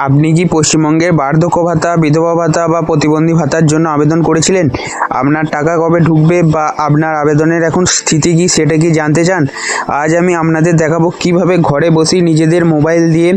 আপনি কি পশ্চিমবঙ্গের বার্ধক্য ভাতা, বিধবা ভাতা বা প্রতিবন্ধী ভাতার জন্য আবেদন করেছিলেন? আপনার টাকা কবে ঢুকবে বা আপনার আবেদনের এখন স্থিতি কি সেটা কি জানতে চান? আজ আমি আপনাদের দেখাবো কিভাবে ঘরে বসেই নিজেদের মোবাইল দিয়ে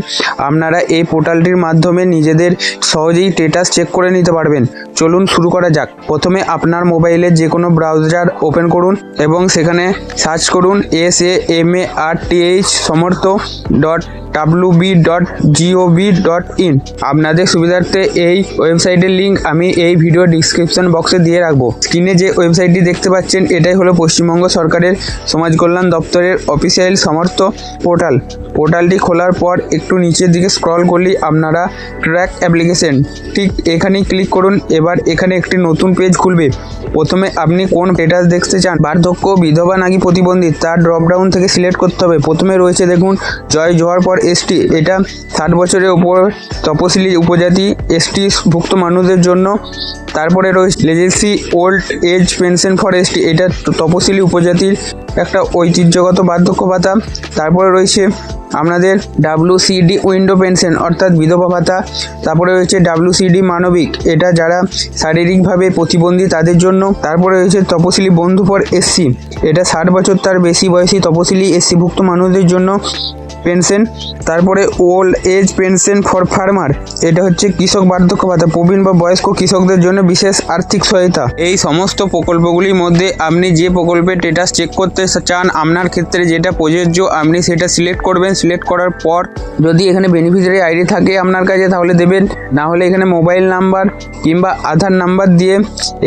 আপনারা এই পোর্টালটির মাধ্যমে নিজেদের সহজেই স্ট্যাটাস চেক করে নিতে পারবেন। চলুন শুরু করা যাক। প্রথমে আপনার মোবাইলের যে কোনো ব্রাউজার ওপেন করুন এবং সেখানে সার্চ করুন SAMARTH samarth.wb.gov.in। আপনাদের সুবিধার্থে এই ওয়েবসাইটের লিঙ্ক আমি এই ভিডিও ডিসক্রিপশন বক্সে দিয়ে রাখবো। স্ক্রিনে যে ওয়েবসাইটটি দেখতে পাচ্ছেন এটাই হলো পশ্চিমবঙ্গ সরকারের সমাজ কল্যাণ দপ্তরের অফিসিয়াল সামর্থ্য পোর্টাল। পোর্টালটি খোলার পর একটু নিচের দিকে স্ক্রল করলেই আপনারা ট্র্যাক অ্যাপ্লিকেশন ঠিক এখানেই ক্লিক করুন। এবার এখানে একটি নতুন পেজ খুলবে। প্রথমে আপনি কোন স্ট্যাটাস দেখতে চান, বার্ধক্য, বিধবা নাকি প্রতিবন্ধী, তার ড্রপডাউন থেকে সিলেক্ট করতে হবে। প্রথমে রয়েছে দেখুন জয় জোহার পর ST, এটা 60 বছরের ওপর তপশিলি উপজাতি ST ভুক্ত মানুষদের জন্য। তারপরে রয়েছে legacy old age pension for ST, এটা তপশিলি উপজাতির একটা ঐতিহ্যগত বার্ধক্য ভাতা। তারপরে রয়েছে আপনাদের WCD উইন্ডো পেনশন অর্থাৎ বিধবা ভাতা। তারপরে রয়েছে WCD মানবিক, এটা যারা শারীরিকভাবে প্রতিবন্ধী তাদের জন্য। তারপরে রয়েছে তপশিলি বন্ধু ফর SC, এটা 60 বছর তার বেশি বয়সী তপশিলি SC ভুক্ত মানুষদের জন্য পেনশন। তারপরে old age pension for farmer, এটা হচ্ছে কৃষক বার্ধক্য ভাতা, প্রবীণ বা বয়স্ক কৃষকদের জন্য বিশেষ আর্থিক সহায়তা। এই সমস্ত প্রকল্পগুলির মধ্যে আপনি যে প্রকল্পের স্ট্যাটাস চেক করতে চান, আপনার ক্ষেত্রে যেটা প্রযোজ্য আপনি সেটা সিলেক্ট করবেন। সিলেক্ট করার পর যদি এখানে বেনিফিশিয়ারি আইডি থাকে আপনার কাছে তাহলে দেবেন, না হলে এখানে মোবাইল নাম্বার কিংবা আধার নাম্বার দিয়ে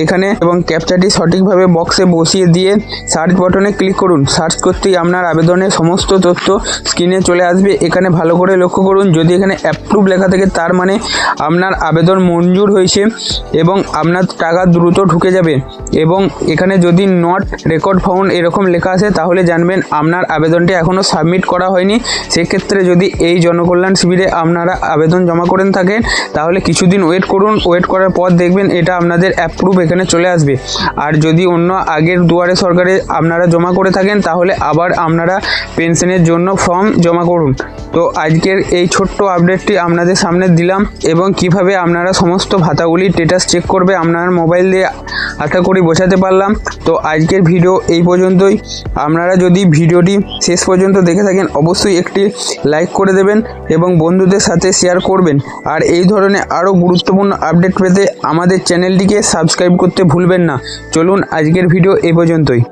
এখানে এবং ক্যাপচাটি সঠিকভাবে বক্সে বসিয়ে দিয়ে সার্চ বাটনে ক্লিক করুন। সার্চ করতেই আপনার আবেদনের সমস্ত তথ্য স্ক্রিনে চলে আসবে। এখানে ভালো করে লক্ষ্য করুন, যদি এখানে অ্যাপ্রুভ লেখা থাকে তার মানে আপনার আবেদন মঞ্জুর হয়েছে এবং আপনার টাকা দ্রুত ঢুকে যাবে। এবং এখানে যদি নট রেকর্ড ফাউন্ড এরকম লেখা আসে তাহলে জানবেন আপনার আবেদনটি এখনও সাবমিট করা হয়নি। সেক্ষেত্রে যদি এই জনকল্যাণ শিবিরে আপনারা আবেদন জমা করেন থাকেন তাহলে কিছুদিন ওয়েট করুন। ওয়েট করার পর দেখবেন এটা আপনাদের অ্যাপ্রুভ এখানে চলে আসবে। আর যদি অন্য আগের দুয়ারে সরকারে আপনারা জমা করে থাকেন তাহলে আবার আপনারা পেনশনের জন্য ফর্ম জমা করুন। তো আজকের এই ছোট্ট আপডেটটি আপনাদের সামনে দিলাম এবং কিভাবে আপনারা সমস্ত ভাতাগুলি স্ট্যাটাস চেক করবে আপনার মোবাইল দিয়ে আশা করি বোঝাতে পারলাম। তো আজকের ভিডিও এই পর্যন্তই। আপনারা যদি ভিডিওটি শেষ পর্যন্ত দেখে থাকেন অবশ্যই একটি লাইক করে দেবেন এবং বন্ধুদের সাথে শেয়ার করবেন। আর এই ধরনের আরও গুরুত্বপূর্ণ আপডেট পেতে আমাদের চ্যানেলটিকে সাবস্ক্রাইব করতে ভুলবেন না। চলুন আজকের ভিডিও এই পর্যন্তই।